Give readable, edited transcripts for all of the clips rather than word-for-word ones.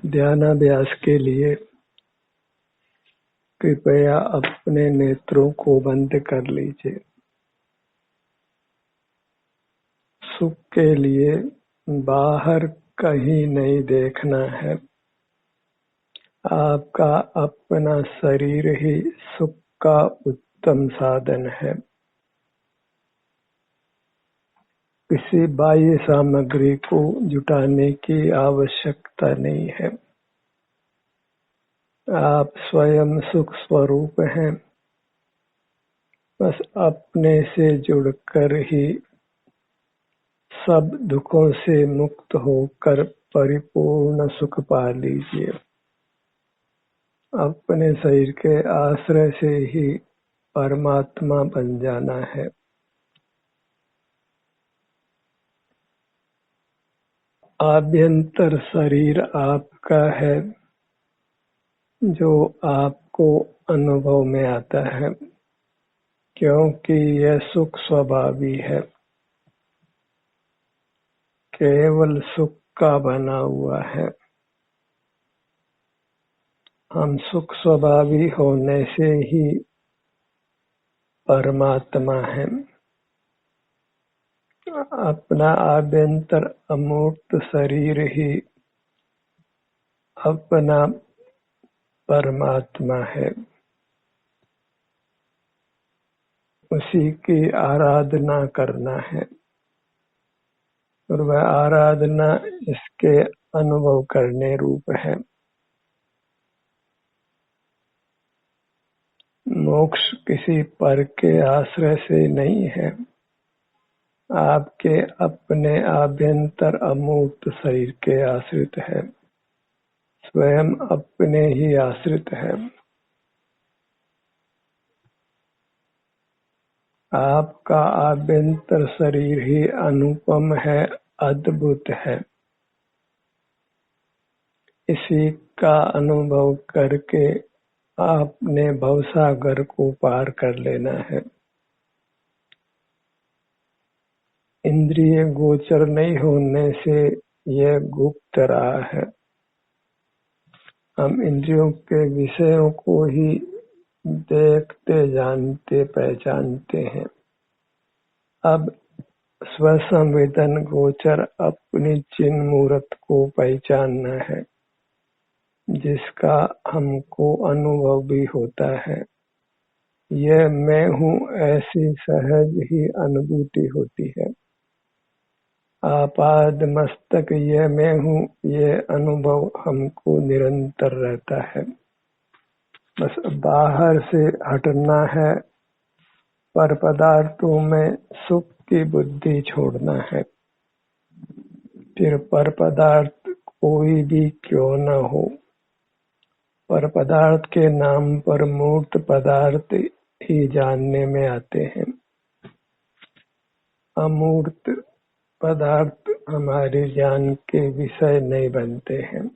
ध्यानाभ्यास के लिए कृपया अपने नेत्रों को बंद कर लीजिए। सुख के लिए बाहर कहीं नहीं देखना है। आपका अपना शरीर ही सुख का उत्तम साधन है। किसी बाह्य सामग्री को जुटाने की आवश्यकता नहीं है। आप स्वयं सुख स्वरूप हैं। बस अपने से जुड़कर ही सब दुखों से मुक्त होकर परिपूर्ण सुख पा लीजिए। अपने शरीर के आश्रय से ही परमात्मा बन जाना है। आभ्यंतर शरीर आपका है जो आपको अनुभव में आता है, क्योंकि यह सुख स्वभावी है, केवल सुख का बना हुआ है। हम सुख स्वभावी होने से ही परमात्मा है। अपना आभ्यंतर अमूर्त शरीर ही अपना परमात्मा है। उसी की आराधना करना है और वह आराधना इसके अनुभव करने रूप है। मोक्ष किसी पर के आश्रय से नहीं है, आपके अपने आभ्यंतर अमूर्त शरीर के आश्रित है। स्वयं अपने ही आश्रित है। आपका आभ्यंतर शरीर ही अनुपम है, अद्भुत है। इसी का अनुभव करके आपने भवसागर को पार कर लेना है। इंद्रिय गोचर नहीं होने से यह गुप्त रहा है। हम इंद्रियों के विषयों को ही देखते, जानते, पहचानते हैं। अब स्वसंवेदन गोचर अपनी चिन्ह मूर्त को पहचानना है, जिसका हमको अनुभव भी होता है। यह मैं हूँ, ऐसी सहज ही अनुभूति होती है। आपाद मस्तक यह मैं हूँ, यह अनुभव हमको निरंतर रहता है। बस बाहर से हटना है, पर पदार्थों में सुख की बुद्धि छोड़ना है। फिर पर पदार्थ कोई भी क्यों न हो, पर पदार्थ के नाम पर मूर्त पदार्थ ही जानने में आते हैं। अमूर्त पदार्थ हमारे ज्ञान के विषय नहीं बनते हैं।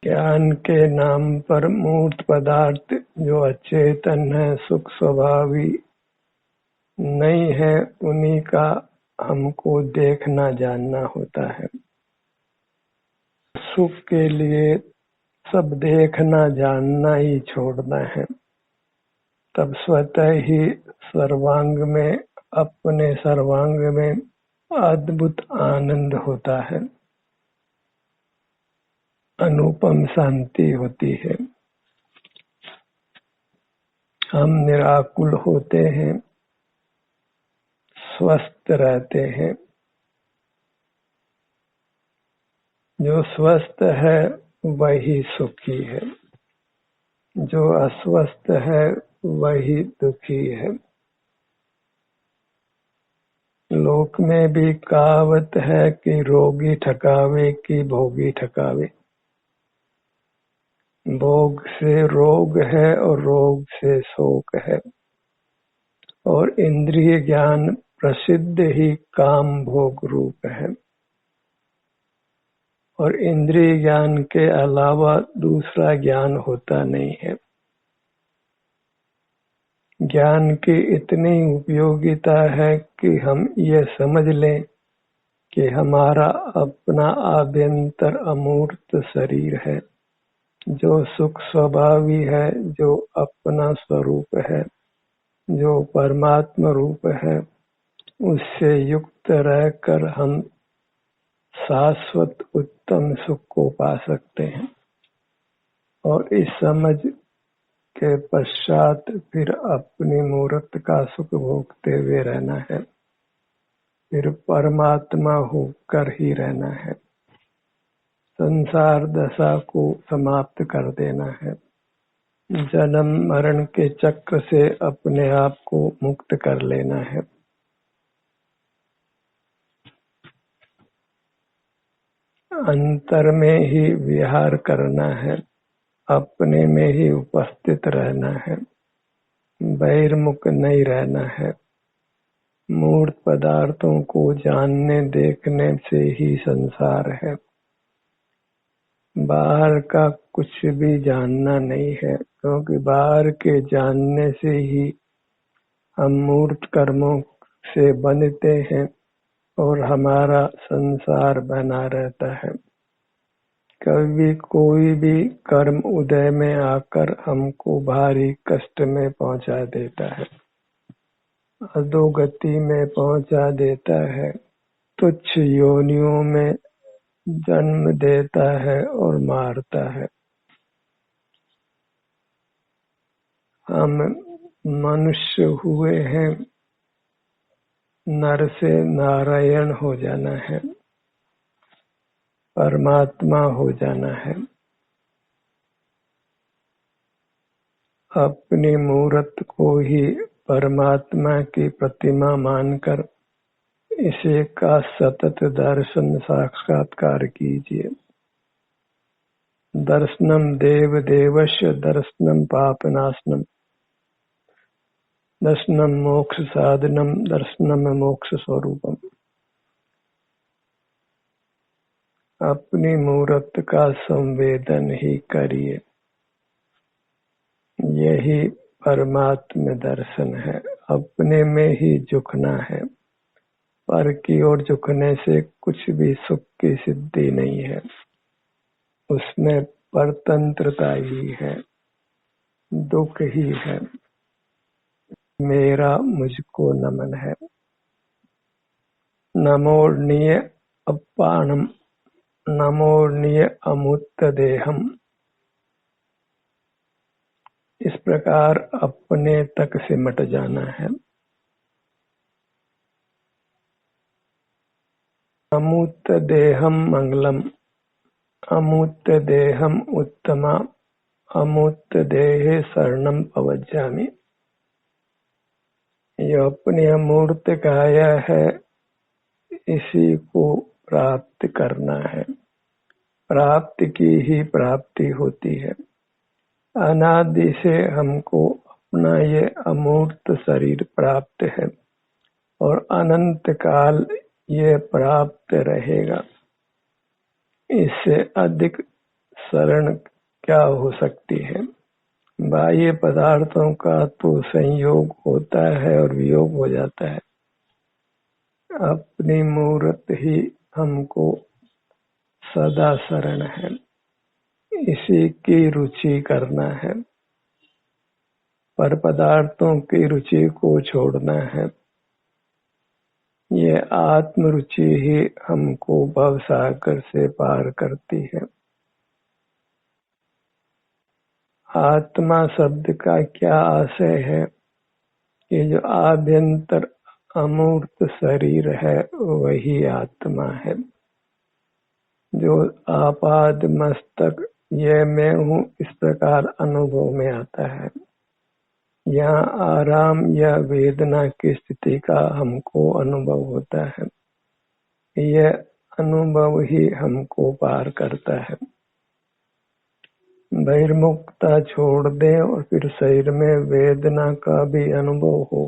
ज्ञान के नाम पर मूर्त पदार्थ जो अचेतन है, सुख स्वभावी नहीं है, उन्हीं का हमको देखना जानना होता है। सुख के लिए सब देखना जानना ही छोड़ना है, तब स्वतः ही सर्वांग में, अपने सर्वांग में अद्भुत आनंद होता है, अनुपम शांति होती है। हम निराकुल होते हैं, स्वस्थ रहते हैं। जो स्वस्थ है वही सुखी है, जो अस्वस्थ है वही दुखी है। लोक में भी कहावत है कि रोगी ठकावे कि भोगी ठकावे। भोग से रोग है और रोग से शोक है। और इंद्रिय ज्ञान प्रसिद्ध ही काम भोग रूप है। और इंद्रिय ज्ञान के अलावा दूसरा ज्ञान होता नहीं है। ज्ञान की इतनी उपयोगिता है कि हम ये समझ लें कि हमारा अपना आभ्यंतर अमूर्त शरीर है, जो सुख स्वभावी है, जो अपना स्वरूप है, जो परमात्मा रूप है, उससे युक्त रहकर हम शाश्वत उत्तम सुख को पा सकते हैं। और इस समझ के पश्चात फिर अपनी मूर्त का सुख भोगते हुए रहना है, फिर परमात्मा होकर ही रहना है, संसार दशा को समाप्त कर देना है, जन्म मरण के चक्र से अपने आप को मुक्त कर लेना है। अंतर में ही विहार करना है, अपने में ही उपस्थित रहना है, बहिर्मुख नहीं रहना है। मूर्त पदार्थों को जानने देखने से ही संसार है, बाहर का कुछ भी जानना नहीं है, क्योंकि बाहर के जानने से ही हम मूर्त कर्मों से बनते हैं और हमारा संसार बना रहता है। कभी कोई भी कर्म उदय में आकर हमको भारी कष्ट में पहुंचा देता है, अधोगति में पहुंचा देता है, तुच्छ योनियों में जन्म देता है और मारता है। हम मनुष्य हुए हैं, नर से नारायण हो जाना है, परमात्मा हो जाना है। अपनी मूर्त को ही परमात्मा की प्रतिमा मानकर इसे का सतत दर्शन साक्षात्कार कीजिए। दर्शनम देव देवस्य दर्शनम पापनाशनम, दर्शनम मोक्ष साधनम, दर्शनम मोक्ष स्वरूपम। अपनी मूर्त का संवेदन ही करिए, यही परमात्म दर्शन है। अपने में ही झुकना है, पर की ओर झुकने से कुछ भी सुख की सिद्धि नहीं है, उसमें परतंत्रता ही है, दुख ही है। मेरा मुझको नमन है। नमोर्णीय अपानम, नमोर्णीय अमूर्त देहम। इस प्रकार अपने तक सिमट जाना है। अमूर्त देहम मंगलम, अमूर्त देहम उत्तमा, अमूर्त देहे शरणम पवज्जामि। यह अपने अमूर्त काया है, इसी को प्राप्त करना है। प्राप्ति की ही प्राप्ति होती है। अनादि से हमको अपना ये अमूर्त शरीर प्राप्त है और अनंत काल ये प्राप्त रहेगा। इससे अधिक शरण क्या हो सकती है। बाह्य पदार्थों का तो संयोग होता है और वियोग हो जाता है। अपनी मूर्त ही हमको सदा शरण है, इसी की रुचि करना है, पर पदार्थों की रुचि को छोड़ना है। ये आत्म रुचि ही हमको भवसागर से पार करती है। आत्मा शब्द का क्या आशय है कि जो आभ्यंतर अमूर्त शरीर है वही आत्मा है। जो आपाद मस्तक ये मैं हूँ इस प्रकार अनुभव में आता है। यहाँ आराम या वेदना की स्थिति का हमको अनुभव होता है। यह अनुभव ही हमको पार करता है। बहिर्मुखता छोड़ दें और फिर शरीर में वेदना का भी अनुभव हो,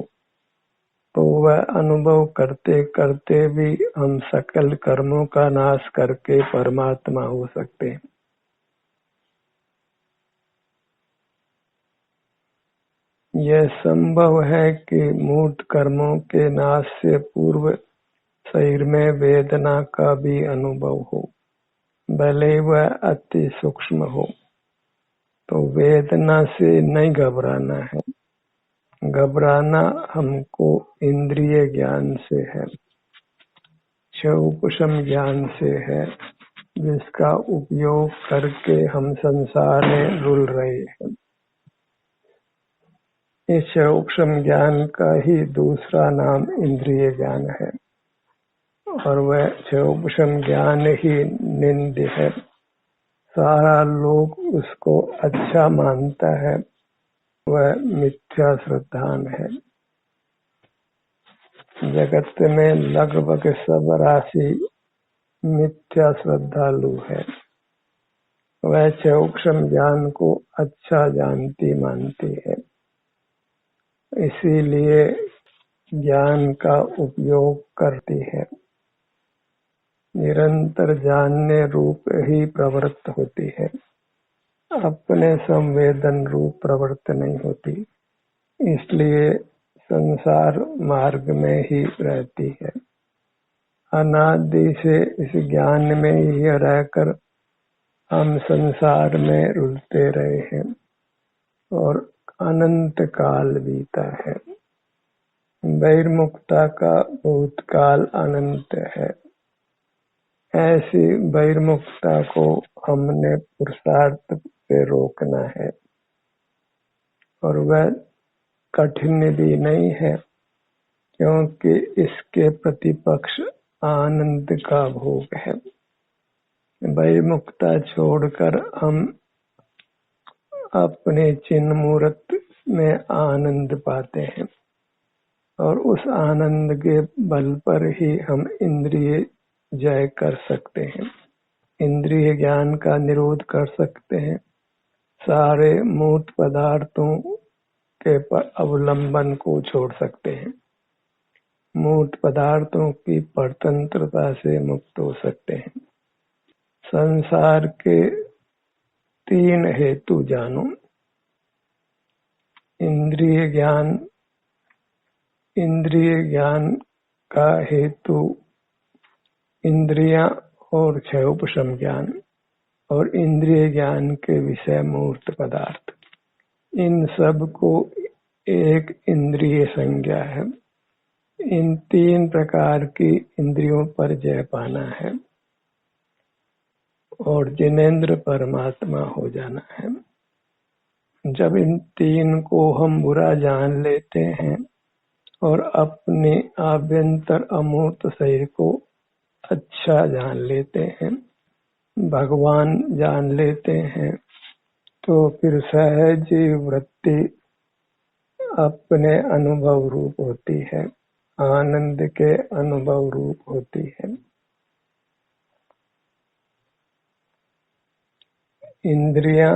तो वह अनुभव करते करते भी हम सकल कर्मों का नाश करके परमात्मा हो सकते हैं। यह संभव है कि मूर्त कर्मों के नाश से पूर्व शरीर में वेदना का भी अनुभव हो, भले वह अति सूक्ष्म हो, तो वेदना से नहीं घबराना है। घबराना हमको इंद्रिय ज्ञान से है, क्षोभम ज्ञान से है, जिसका उपयोग करके हम संसार में रुल रहे हैं। इस क्षोभम ज्ञान का ही दूसरा नाम इंद्रिय ज्ञान है, और वह क्षोभम ज्ञान ही निंद्य है। सारा लोग उसको अच्छा मानता है, वह मिथ्या श्रद्धान है। जगत में लगभग सब राशि मिथ्या श्रद्धालु है। वह क्षोभम ज्ञान को अच्छा जानती मानती है, इसीलिए ज्ञान का उपयोग करती है। निरंतर जानने रूप ही प्रवृत्त होती है, अपने संवेदन रूप प्रवृत्त नहीं होती, इसलिए संसार मार्ग में ही रहती है। अनादि से इस ज्ञान में ही रहकर हम संसार में रुलते रहे हैं और अनंत काल बीता है। बहिर्मुखता का भूतकाल अनंत है। ऐसी बहिर्मुखता को हमने पुरुषार्थ से रोकना है, और वह कठिन भी नहीं है, क्योंकि इसके प्रतिपक्ष आनंद का भोग है। बहिर्मुखता छोड़कर हम अपने चिन्ह मूर्त में आनंद पाते हैं, और उस आनंद के बल पर ही हम इंद्रिय जय कर सकते हैं, इंद्रिय ज्ञान का निरोध कर सकते हैं, सारे मूर्त पदार्थों के अवलंबन को छोड़ सकते हैं, मूर्त पदार्थों की परतंत्रता से मुक्त हो सकते हैं। संसार के 3 हेतु जानो। इंद्रिय ज्ञान का हेतु इंद्रियां और क्षयोपशम ज्ञान, और इंद्रिय ज्ञान के विषय मूर्त पदार्थ। इन सब को एक इंद्रिय संज्ञा है। इन 3 प्रकार की इंद्रियों पर जय पाना है और जिनेंद्र परमात्मा हो जाना है। जब इन 3 को हम बुरा जान लेते हैं और अपने आभ्यंतर अमूर्त शरीर को अच्छा जान लेते हैं, भगवान जान लेते हैं, तो फिर सहज वृत्ति अपने अनुभव रूप होती है, आनंद के अनुभव रूप होती है। इंद्रियां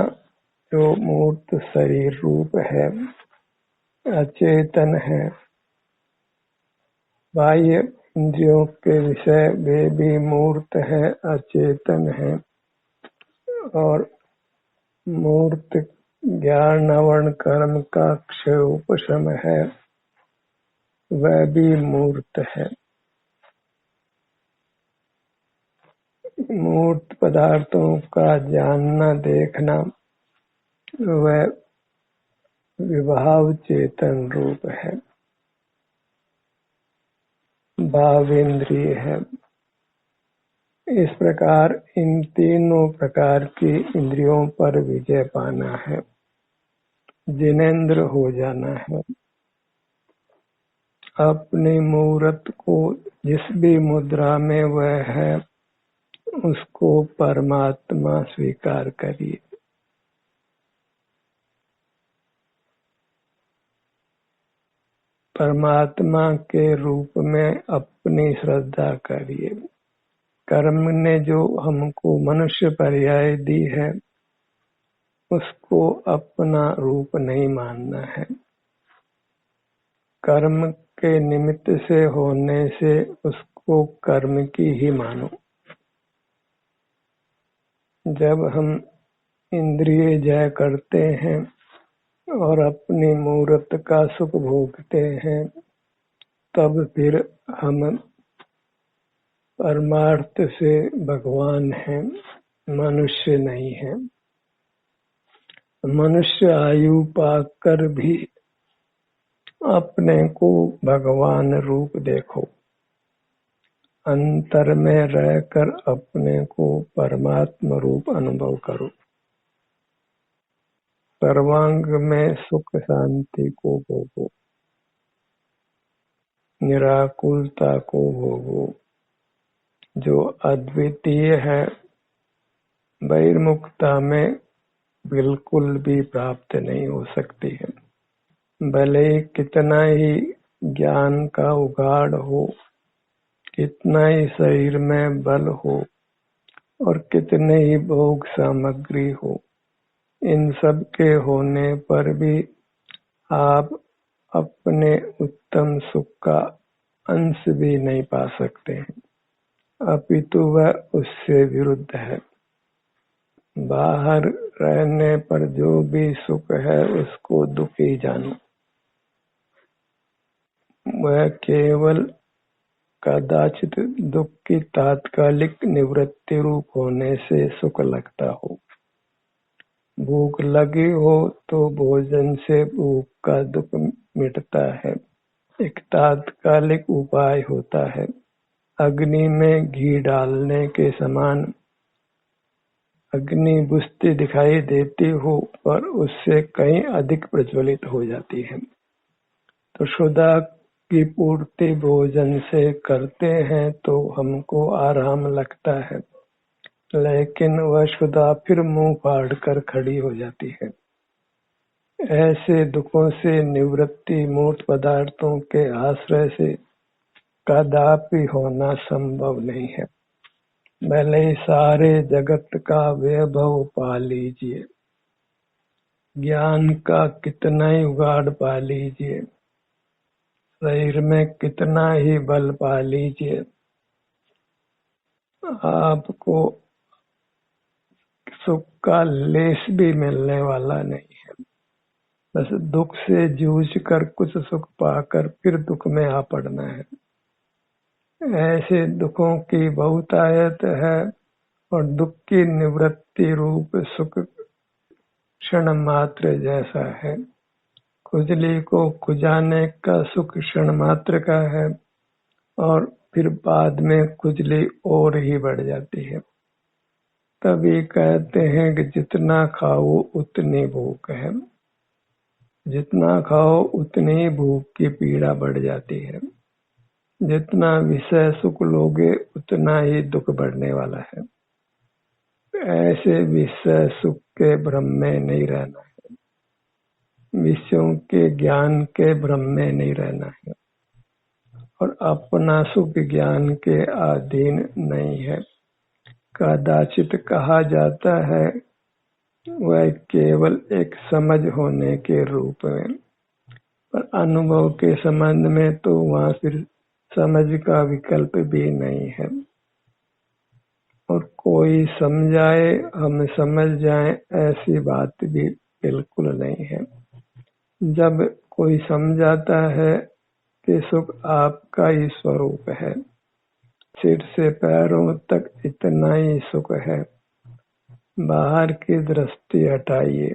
जो मूर्त शरीर रूप है, अचेतन है। बाह्य इंद्रियों के विषय वे भी मूर्त है, अचेतन है, और मूर्त ज्ञान आवरण कर्म का क्षयोपशम है, वह भी मूर्त है। मूर्त पदार्थों का जानना देखना वह विभाव चेतन रूप है, भावेंद्रिय है। इस प्रकार इन तीनों प्रकार की इंद्रियों पर विजय पाना है, जिनेंद्र हो जाना है। अपनी मूर्त को जिस भी मुद्रा में वह है, उसको परमात्मा स्वीकार करिए। परमात्मा के रूप में अपनी श्रद्धा करिए। कर्म ने जो हमको मनुष्य पर्याय दी है, उसको अपना रूप नहीं मानना है। कर्म के निमित्त से होने से उसको कर्म की ही मानो। जब हम इंद्रिय जय करते हैं और अपनी मूर्त का सुख भोगते हैं, तब फिर हम परमार्थ से भगवान है, मनुष्य नहीं है। मनुष्य आयु पाकर भी अपने को भगवान रूप देखो, अंतर में रहकर अपने को परमात्मा रूप अनुभव करो। सर्वांग में सुख शांति को भोगो, निराकुलता को भोगो। जो अद्वितीय है बहिर्मुखता में बिल्कुल भी प्राप्त नहीं हो सकती है। भले कितना ही ज्ञान का उगाड़ हो, कितना ही शरीर में बल हो और कितने ही भोग सामग्री हो, इन सब के होने पर भी आप अपने उत्तम सुख का अंश भी नहीं पा सकते हैं, अपितु वह उससे विरुद्ध है। बाहर रहने पर जो भी सुख है उसको दुख ही जानो। वह केवल कदाचित दुख की तात्कालिक निवृत्ति रूप होने से सुख लगता हो। भूख लगी हो तो भोजन से भूख का दुख मिटता है, एक तात्कालिक उपाय होता है। अग्नि में घी डालने के समान अग्नि बुझती दिखाई देती हो पर उससे कहीं अधिक प्रज्वलित हो जाती है। तो क्षुधा की पूर्ति भोजन से करते हैं तो हमको आराम लगता है, लेकिन वह क्षुधा फिर मुंह फाड़ कर खड़ी हो जाती है। ऐसे दुखों से निवृत्ति मूर्त पदार्थों के आश्रय से कदापि होना संभव नहीं है। भले ही सारे जगत का वैभव पा लीजिए, ज्ञान का कितना ही उगाड़ पा लीजिए, शरीर में कितना ही बल पा लीजिए, आपको सुख का लेश भी मिलने वाला नहीं है। बस दुख से जूझ कर कुछ सुख पाकर फिर दुख में आ पड़ना है। ऐसे दुखों की बहुतायत है और दुख की निवृत्ति रूप सुख क्षण मात्र जैसा है। खुजली को खुजाने का सुख क्षण मात्र का है और फिर बाद में खुजली और ही बढ़ जाती है। तभी कहते हैं कि जितना खाओ उतनी भूख है, जितना खाओ उतनी भूख की पीड़ा बढ़ जाती है। जितना विषय सुख लोगे उतना ही दुख बढ़ने वाला है। ऐसे विषय सुख के भ्रम में नहीं रहना है, विषयों के ज्ञान के भ्रम में नहीं रहना है और अपना सुख ज्ञान के अधीन नहीं है। कदाचित कहा जाता है वह केवल एक समझ होने के रूप में, पर अनुभव के संबंध में तो वहाँ फिर समझ का विकल्प भी नहीं है। और कोई समझाए हम समझ जाएं ऐसी बात भी बिल्कुल नहीं है। जब कोई समझाता है कि सुख आपका ही स्वरूप है, सिर से पैरों तक इतना ही सुख है, बाहर की दृष्टि हटाइए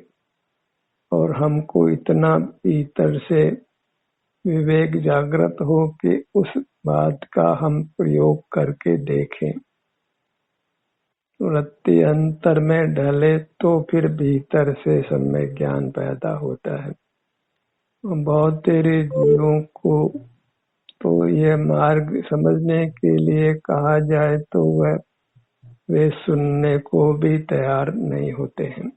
और हमको इतना भीतर से विवेक जागृत हो कि उस बात का हम प्रयोग करके देखें। वृत्ति अंतर में ढले तो फिर भीतर से सम्यक ज्ञान पैदा होता है। बहुत तेरे जीवों को तो यह मार्ग समझने के लिए कहा जाए तो वे सुनने को भी तैयार नहीं होते हैं।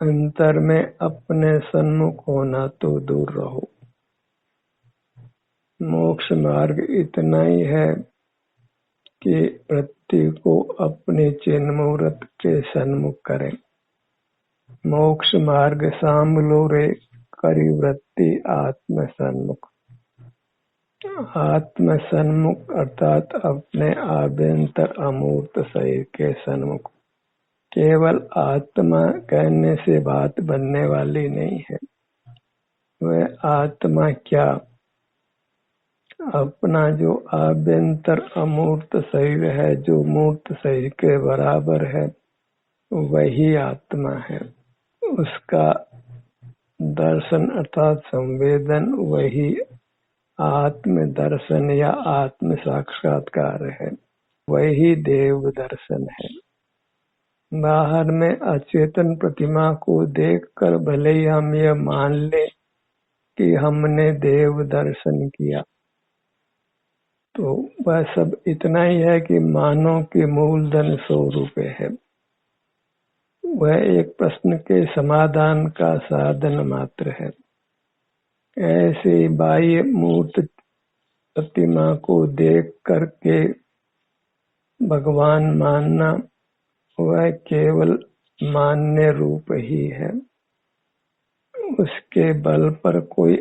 अंतर में अपने सन्मुख होना तो दूर रहो। मोक्ष मार्ग इतना ही है कि वृत्ति को अपने चिन्ह मुहूर्त के सन्मुख करें। मोक्ष मार्ग सांभलो रे करी वृत्ति आत्म सन्मुख। आत्म सन्मुख अर्थात अपने आभ्यंतर अमूर्त शरीर के सन्मुख। केवल आत्मा कहने से बात बनने वाली नहीं है। वह आत्मा क्या, अपना जो आभ्यंतर अमूर्त शरीर है, जो मूर्त शरीर के बराबर है, वही आत्मा है। उसका दर्शन अर्थात संवेदन वही आत्म दर्शन या आत्म साक्षात्कार है, वही देव दर्शन है। बाहर में अचेतन प्रतिमा को देखकर भले ही हम ये मान ले कि हमने देव दर्शन किया, तो वह सब इतना ही है कि मानो कि मूलधन 100 रुपए है। वह एक प्रश्न के समाधान का साधन मात्र है। ऐसे बाह्य मूर्त प्रतिमा को देख करके भगवान मानना वह केवल मान्य रूप ही है। उसके बल पर कोई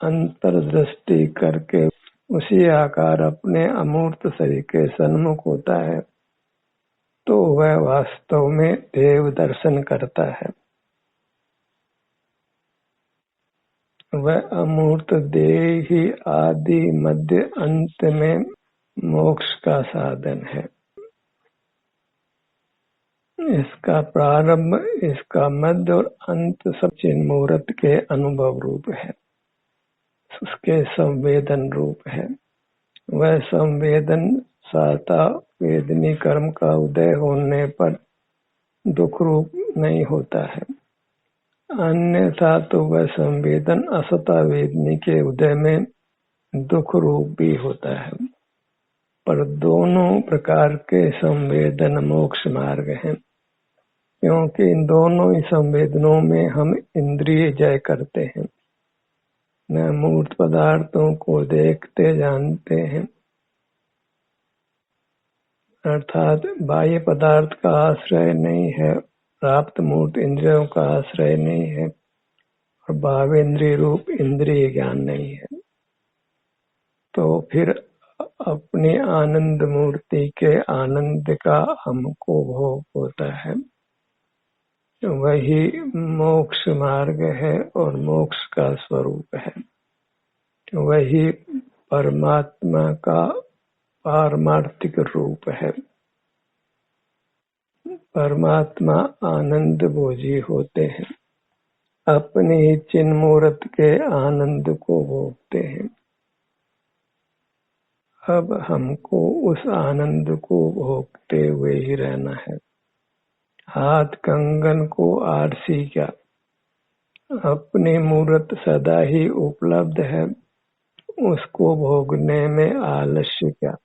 अंतर्दृष्टि करके उसी आकार अपने अमूर्त शरीर के सन्मुख होता है, तो वह वास्तव में देव दर्शन करता है। वह अमूर्त देह ही आदि मध्य अंत में मोक्ष का साधन है। इसका प्रारंभ, इसका मध्य और अंत सब चिन्ह मुहूर्त के अनुभव रूप है, उसके संवेदन रूप है। वह संवेदन साता वेदनी कर्म का उदय होने पर दुख रूप नहीं होता है, अन्यथा तो वह संवेदन असता वेदनी के उदय में दुख रूप भी होता है। पर दोनों प्रकार के संवेदन मोक्ष मार्ग हैं, क्योंकि इन दोनों ही संवेदनों में हम इंद्रिय जय करते हैं, न मूर्त पदार्थों को देखते जानते हैं, अर्थात बाह्य पदार्थ का आश्रय नहीं है, प्राप्त मूर्त इंद्रियों का आश्रय नहीं है, और भावेंद्रिय रूप इंद्रिय ज्ञान नहीं है। तो फिर अपनी आनंद मूर्ति के आनंद का हमको भोग होता है। वही मोक्ष मार्ग है और मोक्ष का स्वरूप है। वही परमात्मा का पारमार्थिक रूप है। परमात्मा आनंद भोजी होते हैं, अपने ही चिन्ह मूर्त के आनंद को भोगते हैं। अब हमको उस आनंद को भोगते हुए ही रहना है। हाथ कंगन को आरसी क्या, अपनी मूर्त सदा ही उपलब्ध है, उसको भोगने में आलस्य क्या।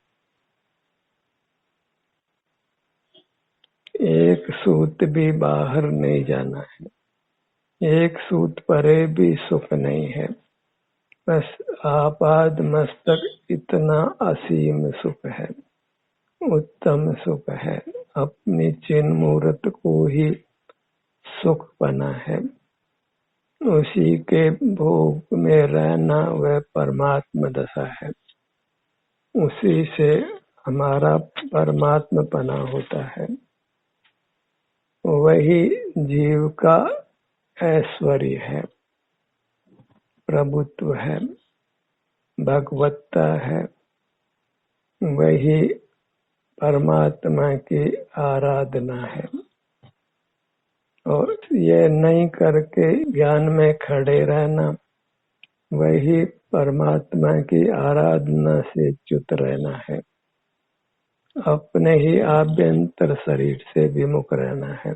एक सूत भी बाहर नहीं जाना है, एक सूत परे भी सुख नहीं है, बस आपाद मस्तक इतना असीम सुख है, उत्तम सुख है। अपनी चिन्ह मूर्त को ही सुख बना है, उसी के भोग में रहना वह परमात्मा दशा है। उसी से हमारा परमात्मा पना होता है। वही जीव का ऐश्वर्य है, प्रभुत्व है, भगवत्ता है। वही परमात्मा की आराधना है, और ये नहीं करके ज्ञान में खड़े रहना वही परमात्मा की आराधना से च्युत रहना है। अपने ही आभ्यंतर शरीर से विमुख रहना है,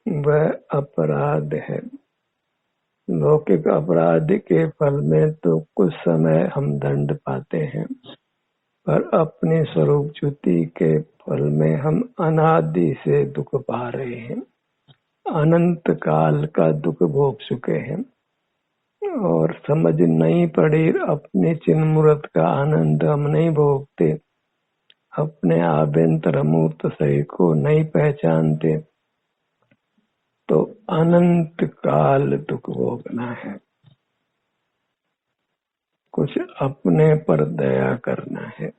वह अपराध है। लौकिक अपराध के फल में तो कुछ समय हम दंड पाते हैं, पर अपने स्वरूप च्युति के फल में हम अनादि से दुख पा रहे हैं, अनंत काल का दुख भोग चुके हैं, और समझ नहीं पड़ी अपने चिन्ह मूर्त का आनंद हम नहीं भोगते, अपने आभ्यंतर मूर्त शरीर को नहीं पहचानते, तो अनंत काल दुख भोगना है। कुछ अपने पर दया करना है।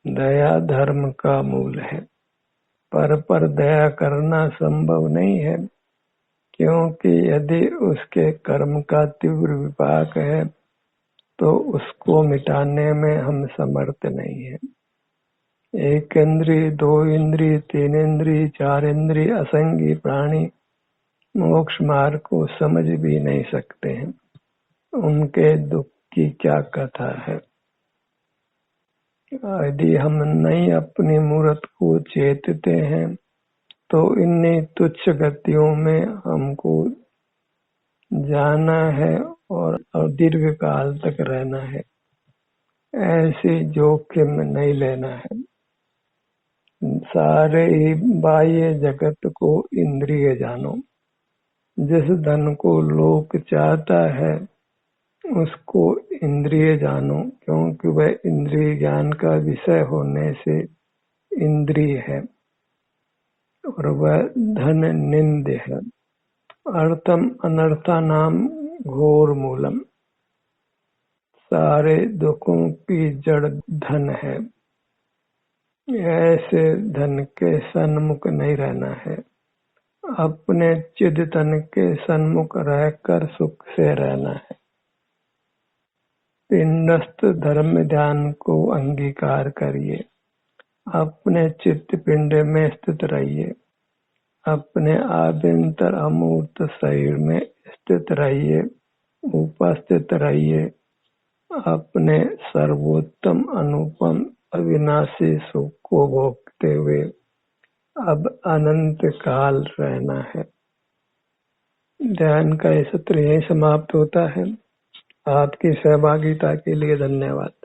दया धर्म का मूल है, पर दया करना संभव नहीं है, क्योंकि यदि उसके कर्म का तीव्र विपाक है तो उसको मिटाने में हम समर्थ नहीं है। एक इंद्रिय, दो इंद्रिय, तीन इंद्रिय, चार इंद्रिय, असंगी प्राणी मोक्ष मार्ग को समझ भी नहीं सकते हैं। उनके दुख की क्या कथा है। यदि हम नहीं अपनी मूर्त को चेतते हैं तो इन्हीं तुच्छ गतियों में हमको जाना है और दीर्घ काल तक रहना है। ऐसे जोखिम नहीं लेना है। सारे ही बाह्य जगत को इंद्रिय जानो। जिस धन को लोक चाहता है उसको इंद्रिय जानो, क्योंकि वह इंद्रिय ज्ञान का विषय होने से इंद्रिय है और वह धन निंद्य है। अर्थम अनर्था नाम घोर मूलम। सारे दुखों की जड़ धन है। ऐसे धन के सन्मुख नहीं रहना है। अपने चिदतन के सन्मुख रहकर सुख से रहना है। पिंडस्थ धर्म ध्यान को अंगीकार करिए। अपने चित्त पिंड में स्थित रहिए। अपने आभ्यंतर अमूर्त शरीर में स्थित रहिए, उपस्थित रहिए। अपने सर्वोत्तम अनुपम अविनाशी सुख को भोगते हुए अब अनंत काल रहना है। ध्यान का यह सत्र यही समाप्त होता है। आपकी सहभागिता के लिए धन्यवाद।